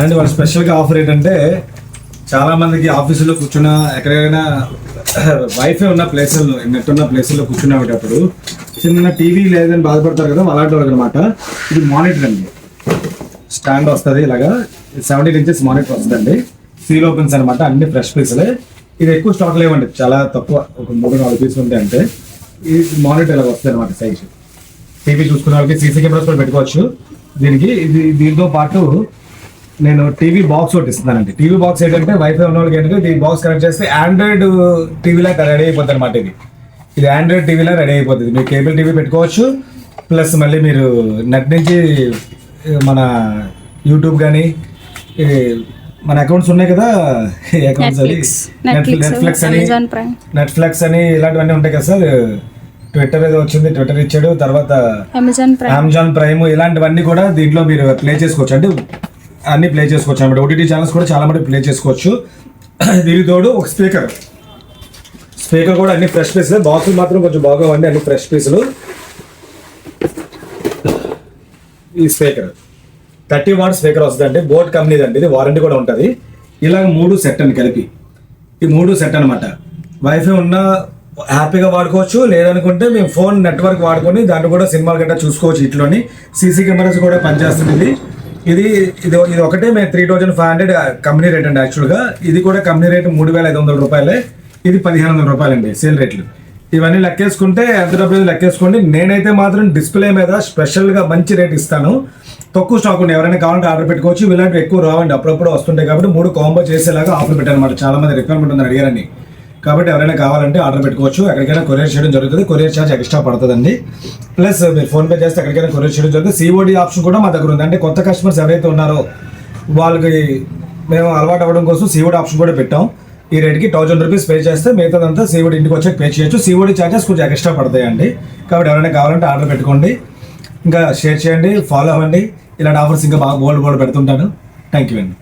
And వాళ్ళ స్పెషల్గా offer ఏంటంటే చాలా మందికి ఆఫీసులో కూర్చున్న ఎక్కడైనా వైఫై ఉన్న ప్లేసుల్లో నెట్ ఉన్న ప్లేసుల్లో కూర్చునేటప్పుడు చిన్న టీవీ లేదని బాధపడతారు కదా, అలాంటి వాళ్ళకి అనమాట. ఇది మానిటర్ అండి, స్టాండ్ వస్తుంది ఇలాగా, 17 inches మానిటర్ వస్తుందండి. సీల్ ఓపెన్స్ అనమాట, అన్ని ఫ్రెష్ పీసులే. ఇది ఎక్కువ స్టాక్ లేవండి, చాలా తక్కువ, ఒక 3-4 పీసులు ఉంటాయి అంటే. ఈ మానిటర్ ఇలాగ వస్తుంది అనమాట సైజ్. టీవీ చూసుకునే వాళ్ళకి సీసీ కెమెరాస్ కూడా పెట్టుకోవచ్చు దీనికి. దీంతో పాటు నేను టీవీ బాక్స్ ఒకటి ఇస్తున్నానండి. టీవీ బాక్స్ ఏంటంటే వైఫై ఉన్న వాళ్ళకి ఏంటంటే ఈ బాక్స్ కనెక్ట్ చేస్తే ఆండ్రాయిడ్ టీవీలా రెడీ అయిపోతుంది అనమాట. ఇది ఆండ్రాయిడ్ టీవీలా రెడీ అయిపోతుంది. మీరు కేబుల్ టీవీ పెట్టుకోవచ్చు, ప్లస్ మళ్ళీ మీరు నెట్ నుంచి మన యూట్యూబ్ కానీ మన అకౌంట్స్ ఉన్నాయి కదా, అకౌంట్స్ అది నెట్ఫ్లిక్స్ అని ఇలాంటివన్నీ ఉంటాయి కదా సార్. ట్విట్టర్ ఏదో వచ్చింది, ట్విట్టర్ ఇచ్చాడు, తర్వాత అమెజాన్ ప్రైమ్, ఇలాంటివన్నీ కూడా దీంట్లో మీరు ప్లే చేసుకోవచ్చు. అంటే అన్ని ప్లే చేసుకోవచ్చు అనమాట. ఓటీటీ ఛానల్స్ కూడా చాలా మంది ప్లే చేసుకోవచ్చు. దీనికి తోడు ఒక స్పీకర్ కూడా అన్ని ఫ్రెష్ పీసులు. బాక్సులు మాత్రం కొంచెం బాగోవండి, అన్ని ఫ్రెష్ పీసులు. ఈ స్పీకర్ 30 watt స్పీకర్ వస్తుందండి, బోట్ కంపెనీది అండి. ఇది వారంటీ కూడా ఉంటుంది. ఇలాగ 3 సెట్ అండి కలిపి. ఈ 3 సెట్ అనమాట. వైఫై ఉన్న హ్యాపీగా వాడుకోవచ్చు, లేదనుకుంటే మేము ఫోన్ నెట్వర్క్ వాడుకొని దాంట్లో కూడా సినిమాలు గట్రా చూసుకోవచ్చు. ఇట్లోని సీసీ కెమెరాస్ కూడా పనిచేస్తుంది. ఇది ఒకటే మేము 3500 కంపెనీ రేట్ అండి. యాక్చువల్గా ఇది కూడా కంపెనీ రేట్ 3500 రూపాయలే. ఇది 1500 రూపాయలండి సేల్ రేట్లు. ఇవన్నీ లెక్కేసుకుంటే ఎంత డబ్బులు లెక్కేసుకోండి. నేనైతే మాత్రం డిస్ప్లే మీద స్పెషల్గా మంచి రేట్ ఇస్తాను. తక్కువ స్టాక్ ఉంది, ఎవరైనా కావాలంటే ఆర్డర్ పెట్టుకోవచ్చు. ఇలాంటివి ఎక్కువ రావండి, అప్పుడప్పుడు వస్తుంటాయి. కాబట్టి 3 కాంబో చేసేలాగా ఆఫర్ పెట్టాను అనమాట. చాలా మంది రిక్వైర్మెంట్ ఉందని అడిగారని. కాబట్టి ఎవరైనా కావాలంటే ఆర్డర్ పెట్టుకోవచ్చు. ఎక్కడికైనా కొరియర్ చేయడం జరుగుతుంది. కొరియర్ ఛార్జ్ ఎక్స్ట్రా పడుతుందండి. ప్లస్ మీరు ఫోన్పే చేస్తే ఎక్కడికైనా కొరియర్ చేయడం జరుగుతుంది. సిఓడి ఆప్షన్ కూడా మా దగ్గర ఉంది. అంటే కొత్త కస్టమర్స్ ఎవరైతే ఉన్నారో వాళ్ళకి మేము అలవాటు అవ్వడం కోసం సిఓడి ఆప్షన్ కూడా పెట్టాం. ఈ రేట్కి 1000 రూపీస్ పే చేస్తే మిగతాదంతా సిఓడి ఇంటికి వచ్చాక పే చేయొచ్చు. సిఓడి ఛార్జెస్ కొంచెం ఎక్స్ట్రా పడతాయండి. కాబట్టి ఎవరైనా కావాలంటే ఆర్డర్ పెట్టుకోండి. ఇంకా షేర్ చేయండి, ఫాలో అవ్వండి. ఇలాంటి ఆఫర్స్ ఇంకా బాగా బోల్డ్ పెడుతుంటాను. థ్యాంక్ యూ అండి.